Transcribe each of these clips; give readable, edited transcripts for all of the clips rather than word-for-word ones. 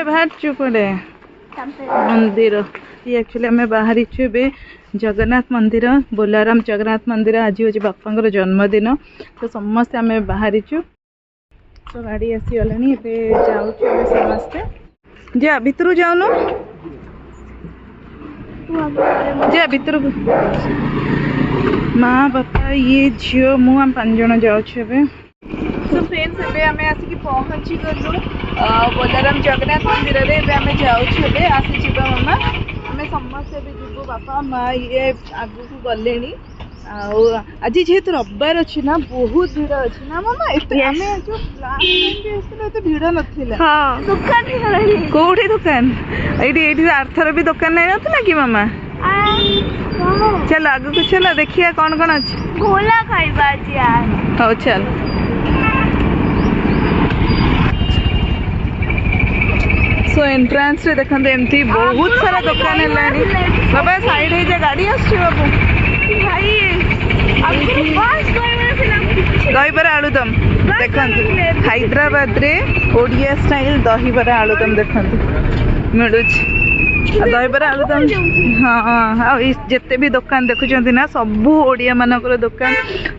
बाहर चुपड़े मंदिर ये एक्चुअली आम बाहरी छे जगन्नाथ मंदिर बोलाराम जगन्नाथ मंदिर आज हूँ बापा जन्मदिन तो समस्ते आम बाहरी तो गाड़ी आसीगला जाऊँ समस्ते जा भितर जाऊन जा भितर माँ बापा ये झील मु आम 5 जन जाऊँ तो फ्रेंड्स आम आसिक पहुँची गलु बोलाराम जगन्नाथ मंदिर में आम जाऊँ आसी मामा आम समस्ते भी जीवु बापा माँ ये आगू को गले आज जेहेतु रविवार अच्छी ना बहुत भीड़ अच्छी ना मामा आम जो लास्ट टाइम भी भीड़ नाला दुकान कौटी दुकान ये आरथर भी दुकान नहीं नाला कि मामा चल आगू को चल देखिए कौन कौन अच्छे गोला खाइबा हो चल सो एंट्रांस रे देखते एमती बहुत सारा दुकान है बाबा साइड है जे गाड़ी आछी बाबू भाई दहीबरा आलुदम देखते हैदराबाद रे ओडिया स्टाइल दहीबरा आलुदम देखते मिलू दहीबरा आलुदम हाँ जिते भी दुकान देखुं ना सबू ओडिया मानकर दुकान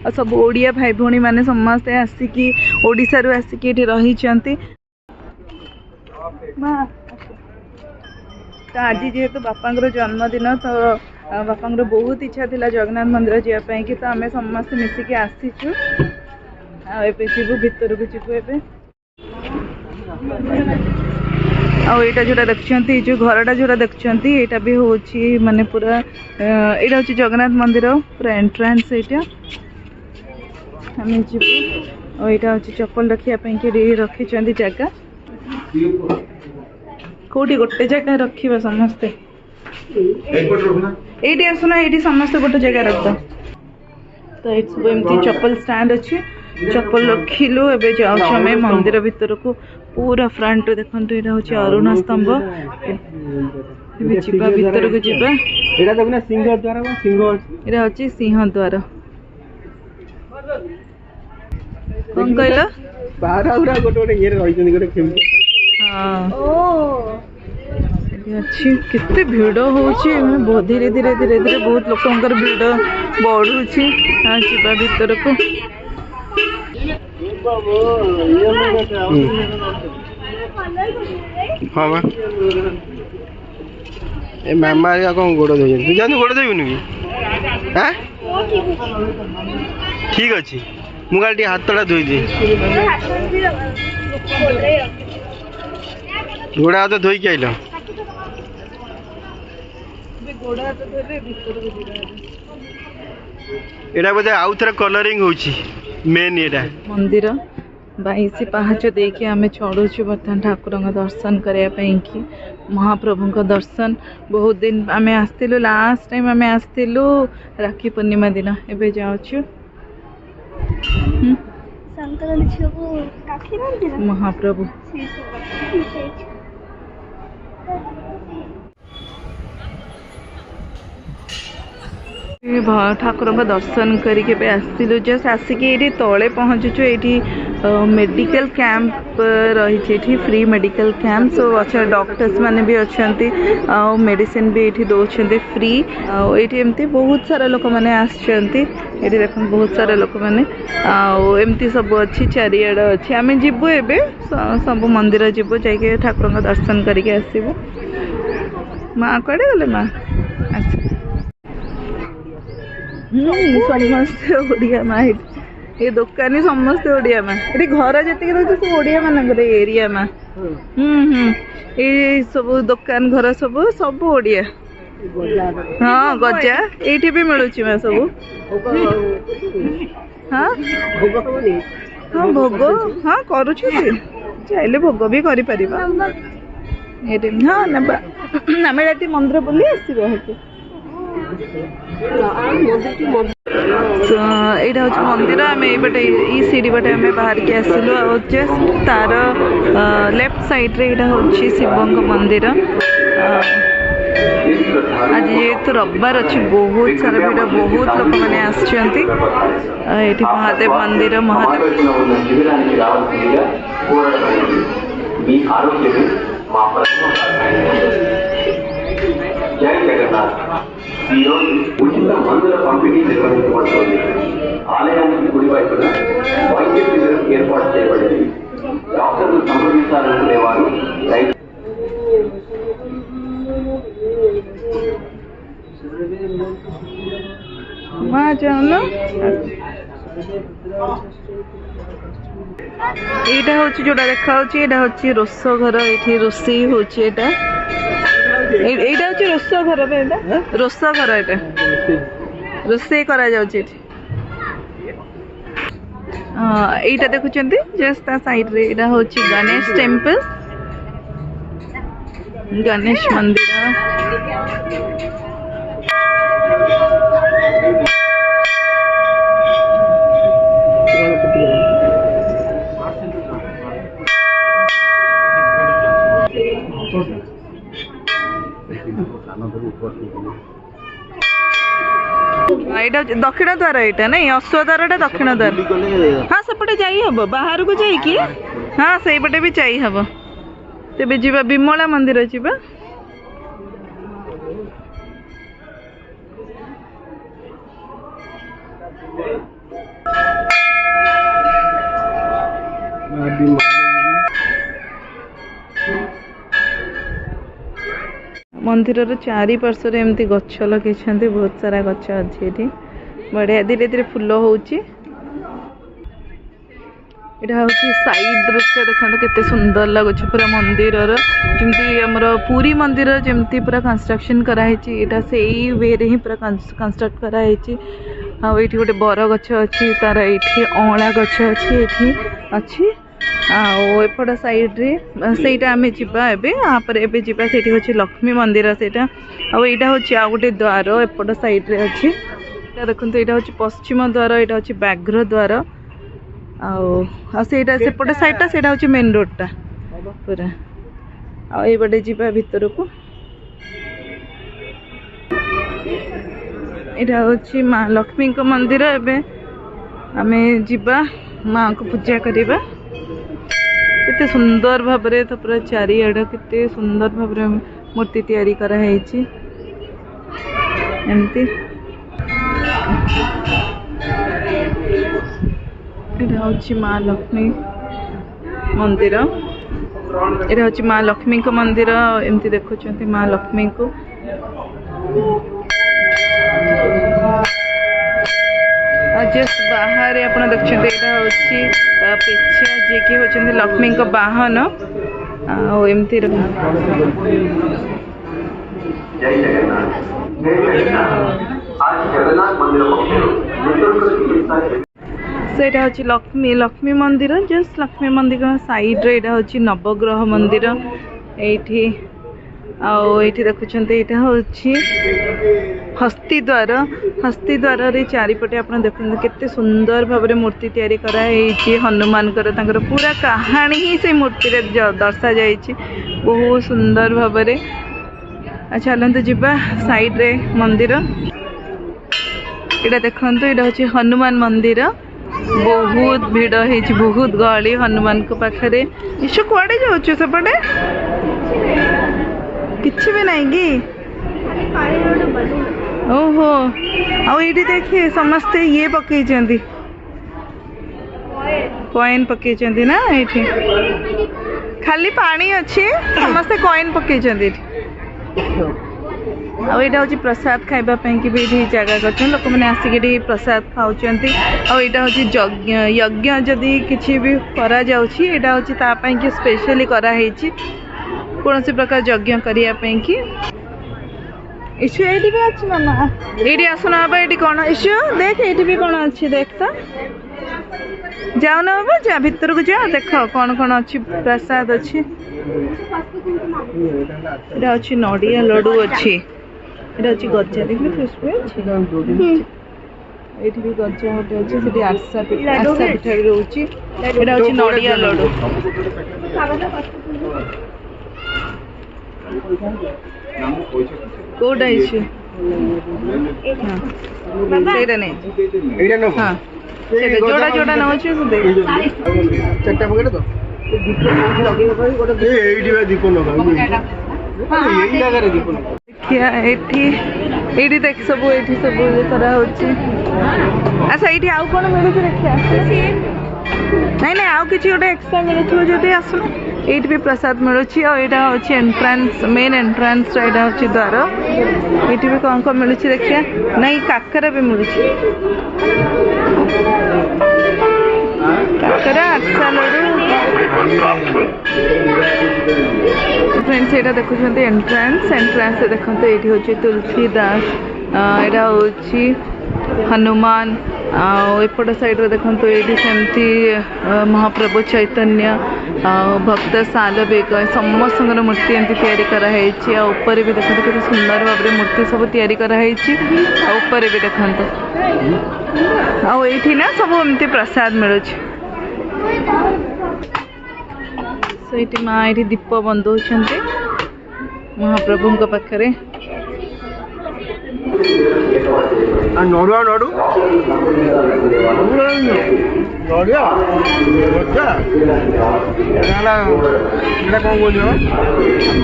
और सब ओडिया भाई भौणी मैंने समस्ते आसिकी ओडिशा रु आसिकी एठी रही तो आज जेहेतु बापा जन्मदिन तो बापा बहुत इच्छा थी जगन्नाथ मंदिर जावाई कि तो आम समस्त मिसिकी आसीचु जीवु भितर को जीवु एबे आईटा जोटा देखुं जो घरटा जोटा देखुं यहाँ भी हूँ माने पूरा यहाँ हूँ जगन्नाथ मंदिर पूरा एंट्रांस यहाँ आम जीवु और यहाँ हूँ चप्पल रखापी रखी जगह कौटी गोटे जगह रखा समस्ते ये आसना ये समस्ते गोटे जगह रख तो ये सब एमती चप्पल स्टैंड अच्छी चप्पल रखिलु एबे जाऊँ मंदिर भीतर को पूरा फ्रंट देखो यहाँ हूँ अरुण स्तंभ जीवा भीतर को जीवा यहाँ हूँ सिंह द्वार कौन कहल अच्छी केते भीड़ हो धीरे धीरे धीरे धीरे बहुत लोकंर भीड़ बढ़ुची जीवा भीतर को हाँ बा ए मामा कौन गोड़ दे तू जान गोड़ देबुनि कि हां ठीक अछि मु गाड़ी हाथटा धोई दे गोड़ा हाथ धोई के आइलो एटा बोधे आउ थरे कलरिंग होची मेन एटा मंदिर 22 पाहाच देखिए आम चढ़ु बर्तमान ठाकुर दर्शन करने कि महाप्रभु का दर्शन बहुत दिन आम आसलु लास्ट टाइम आम आसलु राखी पूर्णिमा दिन एबे जाऊँ महाप्रभु ठाकुर का दर्शन करके आसलु जस्ट आसिकी ये तले पहुँचुचु ये मेडिकल कैंप रही फ्री मेडिकल कैंप सो अच्छा डॉक्टर्स माने भी अच्छा मेडिसिन भी ये दौरान फ्री ये एमती बहुत सारा लोक मैंने आसछंती देख बहुत सारा लोक मैंने एमती सब अच्छी चारिआड अच्छी आम जीवु एबे सब मंदिर जीवु जाके ठाकुर का दर्शन करके आसबु माँ कड़े गले माँ समस्ते ओडिया माँ ये दुकानी समस्ते ओडिया माँ ये घर जी सब ओडिया मानक एरिया माँ ये सब दुकान घर सब सब ओडिया हाँ गजा ये भी मिलूँ माँ सब हाँ हाँ भोग हाँ करुँ चाहिए भोग भी कर हाँ ना आम ये मंदिर बुली आसो यहाँ हूँ मंदिर आम ये सीढ़ी बटे आम बाहर के आसलु जस्ट तार लेफ्ट साइड रे यहाँ हूँ शिव मंदिर आज जेहेतु रविवार अच्छी बहुत सारा भीड़ बहुत लोक मैंने आसछंती महादेव मंदिर महादेव ఉచిత మందుల పంపిణీ నిర్వహించబడుతోంది. ఆలయానికి కుడివైపున వైద్య శిబిరం ఏర్పాటు చేయబడింది. డాక్టర్లు సంప్రదించాలనుకునే వారు वहाँ जाओ ना এইটা হচ্ছে যেটা দেখা হচ্ছে এটা হচ্ছে রোষ ঘর এটি রোষেই হচ্ছে এটা এইটা হচ্ছে রোষ ঘর এটা রোষ ঘর এটা রোষেই করা যাচ্ছে এটি এইটা দেখুଛନ୍ତି জস্ট তা সাইড রে এটা হচ্ছে গণেশ টেম্পল गणेश मंदिर एटा दक्षिण द्वार एटा नहीं अश्व द्वार दक्षिण द्वार हाँ सेपटे जाई हबो बाहर को जाई कि हाँ सेई पटे भी जाई हबो तेबे जीवा विमला मंदिर जीवा मंदिर चारि पार्श्व एमती गछ लगे बहुत सारा गछ अच्छी बढ़िया धीरे धीरे फूल होची यहाँ हूँ साइड दृश्य देखते केते सुंदर लगुच पूरा मंदिर जमती आमर पुरी मंदिर जमती पूरा कंस्ट्रक्शन कराई यहाँ से वे ही पूरा कंस्ट्रक्ट कराई आठी गोटे बर गछ अच्छी तार ये अँला गछ अच्छी अच्छी आएपट साइड रे सेटा आम जावा एबे जावा से हूँ लक्ष्मी मंदिर से यहाँ हूँ आ गोटे द्वार एपट साइड रे अच्छी देखो यहाँ हूँ पश्चिम द्वार यहाँ हूँ व्याघ्र द्वार आईटा सेपटे साइडटा से हूँ मेन रोडटा पूरा आईपटे जावा भितर को यहाँ हूँ माँ लक्ष्मी मंदिर एबे आमे जीवा माँ को पूजा करवा केते सुंदर भाव तो पूरा चारिआड केते सुंदर भाव मूर्ति तैयारी कराई एमती यहाँ हूँ माँ लक्ष्मी मंदिर यहाँ हूँ माँ लक्ष्मी मंदिर एमती देखुं माँ लक्ष्मी को जस्ट बाहर आप देखते यहाँ हूँ पेचा जी कि होती लक्ष्मी बाहन एमती जय जगन्नाथ जय जगन्नाथ आज जगन्नाथ मंदिर से यहाँ हूँ लक्ष्मी मंदिर जस्ट लक्ष्मी मंदिर साइड रे यहाँ हूँ नवग्रह मंदिर ये देखुं यहाँ हूँ हस्ती द्वार रे चारिपटे आप देखते केते सुंदर भाव मूर्ति तैयारी कराई हनुमान पूरा कहानी ही से मूर्ति रे दर्शा जाइए बहुत सुंदर भाव चलते जीवा साइड रे मंदिर यहाँ देखो यहाँ हूँ हनुमान मंदिर बहुत भीड़ है बहुत गहली हनुमान को पाखे ईश कुआड़े जाऊँ सेपटे किसी भी नहीं कि ओहो आईटी देखिए समस्ते ये पकई कॉइन पकई ना ये खाली पानी अच्छी समस्ते कॉइन पकई आईटा हूँ प्रसाद खावाई कि भी जगह कर लोक मैंने आसिक प्रसाद खाऊँ आईटा हूँ यज्ञ जदि किसी भी करा जाउछि एटा हूँ तापाई कि स्पेशली कराई कौन सी प्रकार यज्ञ करने की इशू ये भी अच्छी मामा ये आसना बाबा ये कौन इशू देख ये भी कौन अच्छी देख तो जाओ ना बाबा जा भीतर को जा देख कौन कौन अच्छी प्रसाद अच्छी अच्छी नड़िया लड्डू अच्छी अच्छी गजा देख ये भी गजा गोटे अच्छे आशा पिठा भी रोचे यहाँ हूँ नड़िया लड्डू कोटा इशू हाँ जोड़ा जोड़ा नौ चार्टा पकेट तो दीप लगा दीप देखिए ଏଇଠି ଦେଖ ସବୁ ଏଇଠି ସବୁ ଇଏ କରାହେଉଛି। ଆଚ୍ଛା ଏଇଠି ଆଉ କ'ଣ ମିଳୁଛି ଦେଖିବା। ନାଇଁ ନାଇଁ ଆଉ କିଛି ଗୋଟେ ଏକ୍ସଟ୍ରା ମିଳୁଥିବ ଯଦି ଆସୁନ। ଏଇଠି ବି ପ୍ରସାଦ ମିଳୁଛି ଆଉ ଏଇଟା ହେଉଛି ଏଣ୍ଟ୍ରାନ୍ସ ମେନ୍ ଏଣ୍ଟ୍ରାନ୍ସର ଏଇଟା ହେଉଛି ଦ୍ୱାର। ଏଇଠି ବି କ'ଣ କ'ଣ ମିଳୁଛି ଦେଖିବା। ନାଇଁ କାକରା ବି ମିଳୁଛି। କାକରା ଆରିସା ଲଡ଼ୁ। फ्रेंड्स एटा देखुछन्ते एंट्रांस देखते ये हूँ तुलसी दास एटा हूँ हनुमान एपट साइड देखते ये सेमती महाप्रभु चैतन्य भक्त सालवेग समस्त मूर्ति एमती तैयारी कराई ऊपर भी देखते कितने सुंदर भाव में मूर्ति सब तैयारी कराई ऊपर भी देखते आईठी ना सब एमती प्रसाद मिलूँ ସେଇଠି ମା ଏଠି ଦୀପ ବନ୍ଦଉଛନ୍ତି ମହାପ୍ରଭୁଙ୍କ ପାଖରେ। ନଡୁଆ ନଡୁ ନଡିଆ ଭଜା ଏଇଟା କ'ଣ କହୁଛ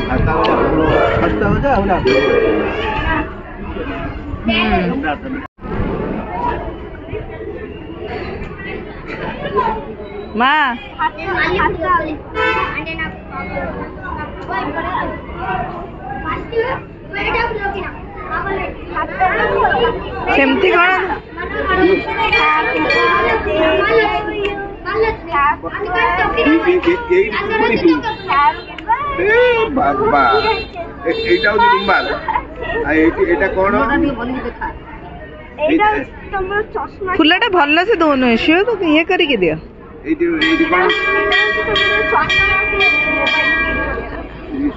ଖାସ୍ତା ଭଜା ଆଉ ନା ମା ସେମିତି କ'ଣ এইটা হচ্ছে রুমাল আর এইটা কোন ଫୁଲଟା ଭଲ ସେ ଦଉନୁ ଏସିଓ ତ ଇଏ କରିକି ଦିଅ। এইটি কোন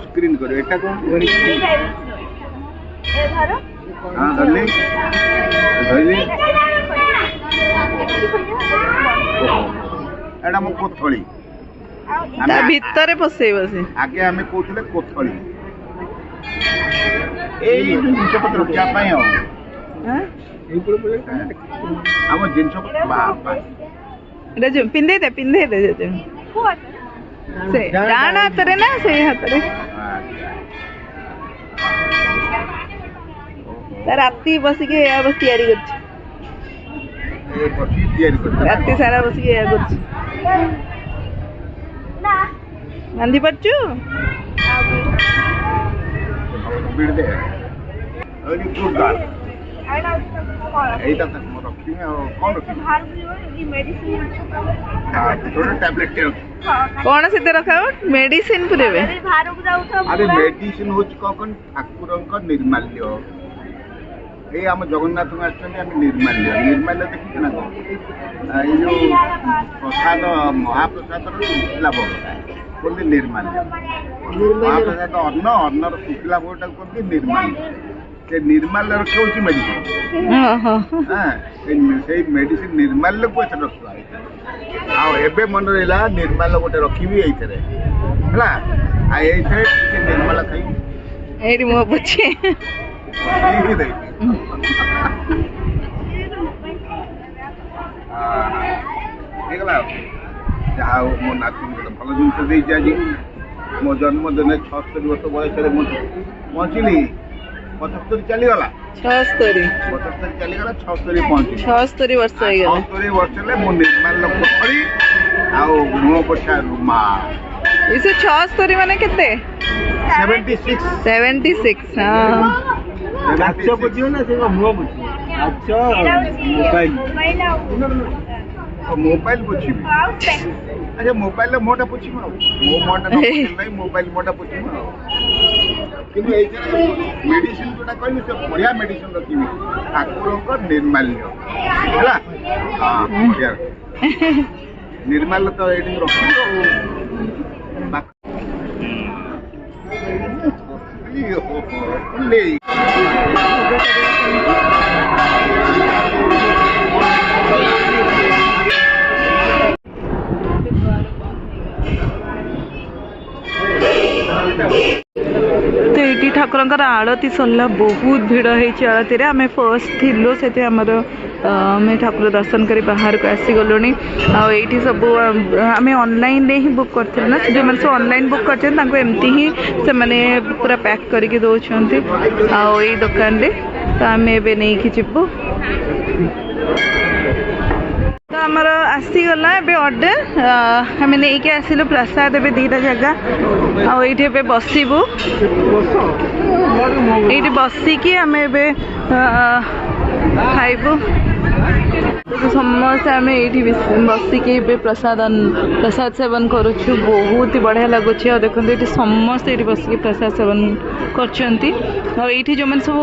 স্ক্রিন করো এটা কোন হ্যাঁ ধরলি ধরলি এটা মো কোথলি ତା ଭିତରେ ପଶେଇବ ସେ। ଆଗେ ଆମେ କହୁଥିଲେ କୋଥଳି ଏଇ ଜିନିଷ ପତ୍ର ରଖିବା ପାଇଁ ଆଉ ଆମ ଜିନିଷ ଏଇଟା ଯୋଉ ପିନ୍ଧେଇ ଦେ ସେ ଡାହାଣ ହାତରେ ନା ସେଇ ହାତରେ ତା ରାତି ବସିକି ଏୟା ବସି ତିଆରି କରୁଛି ରାତି ସାରା ବସିକି ଏୟା କରୁଛି। ବାନ୍ଧି ପାରୁଛୁ এইটা তো রଖିବି ଆଉ କ'ଣ ରଖିବି କ'ଣ ସେଥିରେ ରଖାବ ମେଡିସିନ ପୁରେଇବେ। ଆରେ ମେଡିସିନ ହଉଛି କ'ଣ କଣ ଠାକୁରଙ୍କ ନିର୍ମାଲ୍ୟ ଏଇ ଆମ ଜଗନ୍ନାଥଙ୍କୁ ଆସିଛନ୍ତି ଆମେ ନିର୍ମାଲ୍ୟ ଦେଖିଛୁ ନା ଏଇ ଯୋଉ ପ୍ରସାଦ ମହାପ୍ରସାଦର ଶୁଖିଲା ଭୋଗ କୁହନ୍ତି ନିର୍ମାଲ୍ୟ ମହାପ୍ରସାଦ ଅନ୍ନର ଶୁଖିଲା ଭୋଗଟାକୁ କୁହନ୍ତି ନିର୍ମାଲ୍ୟ ସେ ନିର୍ମାଲ୍ୟ ରଖିବା ହଉଛି ମେଡିସିନ ସେଇ ମେଡିସିନ ନିର୍ମାଲ୍ୟକୁ ଏଥିରେ ରଖିବା ଆଉ ଏବେ ମନେ ରହିଲା ନିର୍ମାଲ୍ୟ ଗୋଟେ ରଖିବି ଏଇଥିରେ ହେଲା ଆଉ ଏଇଥିରେ ଟିକେ ନିର୍ମାଲ୍ୟ ଖାଇବି ଏଇଠି ମୁହଁ ପୋଛି ହେଇଗଲା ଯାହା ହଉ ମୋ ନାତୁଣୀ ଗୋଟେ ଭଲ ଜିନିଷ ଦେଇଛି ଆଜି ମୋ ଜନ୍ମଦିନରେ 76 ବର୍ଷ ବୟସରେ ମୁଁ ପହଞ୍ଚିଲି 75 ଚାଲିଗଲା 75 ଚାଲିଗଲା 76 ପହଞ୍ଚିଲି 76 ବର୍ଷ ହେଇଗଲା 76 ବର୍ଷ ହେଲେ ମୁଁ ନିର୍ମାଲ୍ୟ କୋଠରୀ ଆଉ ମୁହଁ ପୋଛା ରୁମାଲ ଏ 76 ମାନେ କେତେ 76 ହଁ କାଚ ପୋଛିବ ନା ସେ ମୁହଁ ପୋଛିବ କାଚ ମୋବାଇଲ ପୋଛିବି ଆଚ୍ଛା ମୋବାଇଲରେ ମୁହଁଟା ପୋଛିବ ଆଉ ମୋ ମୁହଁଟା ନ ପୋଛିଲେ ମୋବାଇଲ ମୁହଁଟା ପୋଛିବ ଆଉ କିନ୍ତୁ ଏଇଥିରେ ମେଡିସିନ ଯୋଉଟା କହିଲି ସେ ବଢିଆ ମେଡିସିନ ରଖିବି ଠାକୁରଙ୍କ ନିର୍ମାଲ୍ୟ ହେଲା ହଁ ବଢିଆ ନିର୍ମାଲ୍ୟ ତ ଏଇଠି ରଖିବି तो ये ଠାକୁରଙ୍କର ଆଳତି ସରିଲା ବହୁତ ଭିଡ଼ ହେଇଛି ଆଳତିରେ ଆମେ ଫର୍ଷ୍ଟ ଥିଲୁ ସେଠି ଆମର ଆମେ ଠାକୁର ଦର୍ଶନ କରି ବାହାରକୁ ଆସିଗଲୁଣି ଆଉ ଏଇଠି ସବୁ ଆମେ ଅନଲାଇନରେ ହିଁ ବୁକ୍ କରିଥିଲୁ ନା ଯେଉଁମାନେ ସବୁ ଅନଲାଇନ୍ ବୁକ୍ କରିଛନ୍ତି ତାଙ୍କୁ ଏମିତି ହିଁ ସେମାନେ ପୁରା ପ୍ୟାକ୍ କରିକି ଦେଉଛନ୍ତି ଆଉ ଏଇ ଦୋକାନରେ ତ ଆମେ ଏବେ ନେଇକି ଯିବୁ ତ ଆମର ଆସିଗଲା ଏବେ ଅର୍ଡ଼ର ଆମେ ନେଇକି ଆସିଲୁ ପ୍ରସାଦ ଏବେ ଦୁଇଟା ଜାଗା ଆଉ ଏଇଠି ଏବେ ବସିବୁ ଏଇଠି ବସିକି ଆମେ ଏବେ ଖାଇବୁ ସମସ୍ତେ ଆମେ ଏଇଠି ବସିକି ଏବେ ପ୍ରସାଦ ସେବନ କରୁଛୁ ବହୁତ ବଢ଼ିଆ ଲାଗୁଛି ଆଉ ଦେଖନ୍ତୁ ଏଇଠି ସମସ୍ତେ ଏଇଠି ବସିକି ପ୍ରସାଦ ସେବନ କରୁଛନ୍ତି ଆଉ ଏଇଠି ଯେଉଁମାନେ ସବୁ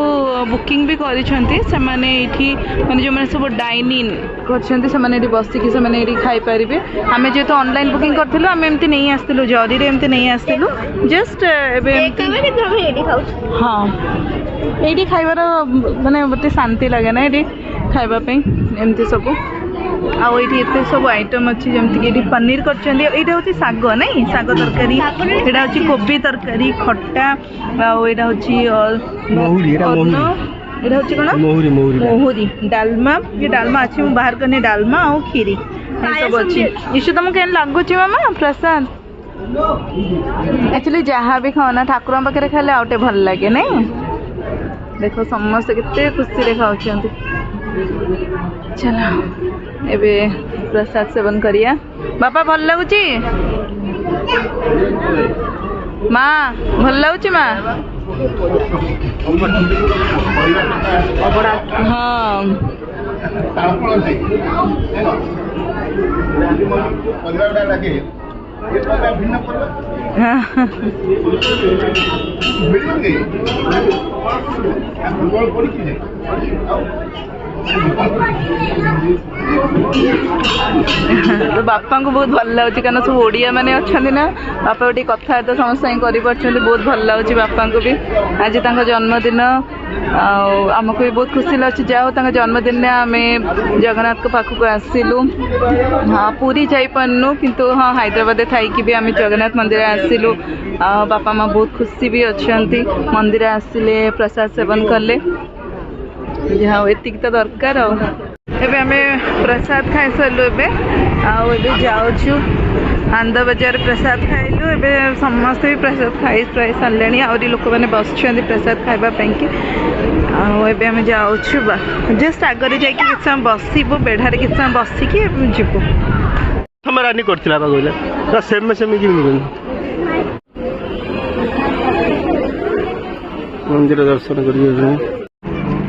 ବୁକିଂ ବି କରିଛନ୍ତି ସେମାନେ ଏଇଠି ମାନେ ଯେଉଁମାନେ ସବୁ ଡାଇନ୍ ଇନ୍ କରିଛନ୍ତି ସେମାନେ ଏଇଠି ବସିକି ସେମାନେ ଏଇଠି ଖାଇପାରିବେ ଆମେ ଯେହେତୁ ଅନଲାଇନ୍ ବୁକିଂ କରିଥିଲୁ ଆମେ ଏମିତି ନେଇ ଆସିଥିଲୁ ଜରିରେ ଏମିତି ନେଇ ଆସିଥିଲୁ ଜଷ୍ଟ ଏବେ ହଁ ଏଇଠି ଖାଇବାର ମାନେ ମୋତେ ଶାନ୍ତି ଲାଗେ ନା ଏଇଠି ଖାଇବା ପାଇଁ ଏମିତି ସବୁ ଆଉ ଏଇଠି ଏତେ ସବୁ ଆଇଟମ୍ ଅଛି ଯେମିତିକି ଏଇଠି ପନିର କରିଛନ୍ତି ଏଇଟା ହେଉଛି ଶାଗ ନାଇଁ ଶାଗ ତରକାରୀ ଏଇଟା ହେଉଛି କୋବି ତରକାରୀ ଖଟା ଆଉ ଏଇଟା ହେଉଛି ଏଇଟା ହେଉଛି କ'ଣ ମହୁରୀ ଡାଲମା ଡାଲମା ଅଛି ମୁଁ ବାହାର କରିନି ଡାଲମା ଆଉ କ୍ଷୀରି ଏସବୁ ଅଛି ଇସୁ ତମକୁ କେମିତି ଲାଗୁଛି ମାମା ପ୍ରସାଦ ଆକ୍ଚୁଆଲି ଯାହା ବି ଖାଉନା ଠାକୁରଙ୍କ ପାଖରେ ଖାଇଲେ ଆଉ ଟିକେ ଭଲ ଲାଗେ ନାଇଁ ଦେଖ ସମସ୍ତେ କେତେ ଖୁସିରେ ଖାଉଛନ୍ତି ଚାଲ ଏବେ ପ୍ରସାଦ ସେବନ କରିବା ବାପା ଭଲ ଲାଗୁଛି ମା ଭଲ ଲାଗୁଛି ମା ତ ବାପାଙ୍କୁ ବହୁତ ଭଲ ଲାଗୁଛି କାରଣ ସବୁ ଓଡ଼ିଆ ମାନେ ଅଛନ୍ତି ନା ବାପା ଟିକେ କଥାବାର୍ତ୍ତା ସମସ୍ତେ ସାଙ୍ଗେ କରିପାରୁଛନ୍ତି ବହୁତ ଭଲ ଲାଗୁଛି ବାପାଙ୍କୁ ବି ଆଜି ତାଙ୍କ ଜନ୍ମଦିନ ଆଉ ଆମକୁ ବି ବହୁତ ଖୁସି ଲାଗୁଛି ଯାହା ହଉ ତାଙ୍କ ଜନ୍ମଦିନରେ ଆମେ ଜଗନ୍ନାଥଙ୍କ ପାଖକୁ ଆସିଲୁ ହଁ ପୁରୀ ଯାଇପାରୁନୁ କିନ୍ତୁ ହଁ ହାଇଦ୍ରାବାଦରେ ଥାଇକି ବି ଆମେ ଜଗନ୍ନାଥ ମନ୍ଦିର ଆସିଲୁ ଆଉ ବାପା ମା ବହୁତ ଖୁସି ବି ଅଛନ୍ତି ମନ୍ଦିର ଆସିଲେ ପ୍ରସାଦ ସେବନ କଲେ ଯାହା ହଉ ଏତିକି ତ ଦରକାର ଆଉ ଏବେ ଆମେ ପ୍ରସାଦ ଖାଇସାରିଲୁ ଏବେ ଆଉ ଏବେ ଯାଉଛୁ ଆନନ୍ଦ ବଜାର ପ୍ରସାଦ ଖାଇଲୁ ଏବେ ସମସ୍ତେ ବି ପ୍ରସାଦ ଖାଇ ସାରିଲେଣି ଆହୁରି ଲୋକମାନେ ବସୁଛନ୍ତି ପ୍ରସାଦ ଖାଇବା ପାଇଁକି ଆଉ ଏବେ ଆମେ ଯାଉଛୁ ଜଷ୍ଟ ଆଗରେ ଯାଇକି କିଛି ସମୟ ବସିବୁ ବେଢ଼ାରେ କିଛି ସମୟ ବସିକି ଯିବୁ ରାନି କରିଥିଲା ବା କହିଲା ସେମିତି ମନ୍ଦିର ଦର୍ଶନ କରିକି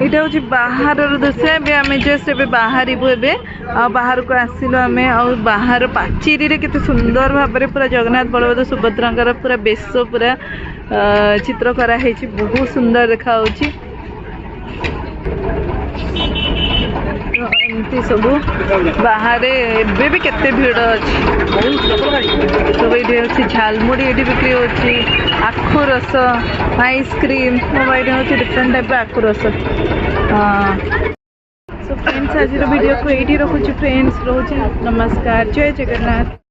ଏଇଟା ହେଉଛି ବାହାରର ଦୃଶ୍ୟ ଏବେ ଆମେ ଜଷ୍ଟ ଏବେ ବାହାରିବୁ ଏବେ ଆଉ ବାହାରକୁ ଆସିଲୁ ଆମେ ଆଉ ବାହାର ପାଚେରୀରେ କେତେ ସୁନ୍ଦର ଭାବରେ ପୁରା ଜଗନ୍ନାଥ ବଳଭଦ୍ର ସୁଭଦ୍ରାଙ୍କର ପୁରା ବେଶ ପୁରା ଚିତ୍ର କରାହେଇଛି ବହୁତ ସୁନ୍ଦର ଦେଖାଯାଉଛି ଏମିତି ସବୁ ବାହାରେ ଏବେ ବି କେତେ ଭିଡ଼ ଅଛି ସବୁ ଏଇଠି ହେଉଛି ଝାଲମୁଢ଼ି ଏଇଠି ବିକ୍ରି ହେଉଛି ଆଖୁ ରସ ଆଇସ୍କ୍ରିମ୍ ଏଇଠି ହେଉଛି ଡିଫରେଣ୍ଟ ଟାଇପ୍ର ଆଖୁ ରସ ସୋ ଫ୍ରେଣ୍ଡସ୍ ଆଜିର ଭିଡ଼ିଓକୁ ଏଇଠି ରଖୁଛି ଫ୍ରେଣ୍ଡସ୍ ରହୁଛି ନମସ୍କାର ଜୟ ଜଗନ୍ନାଥ।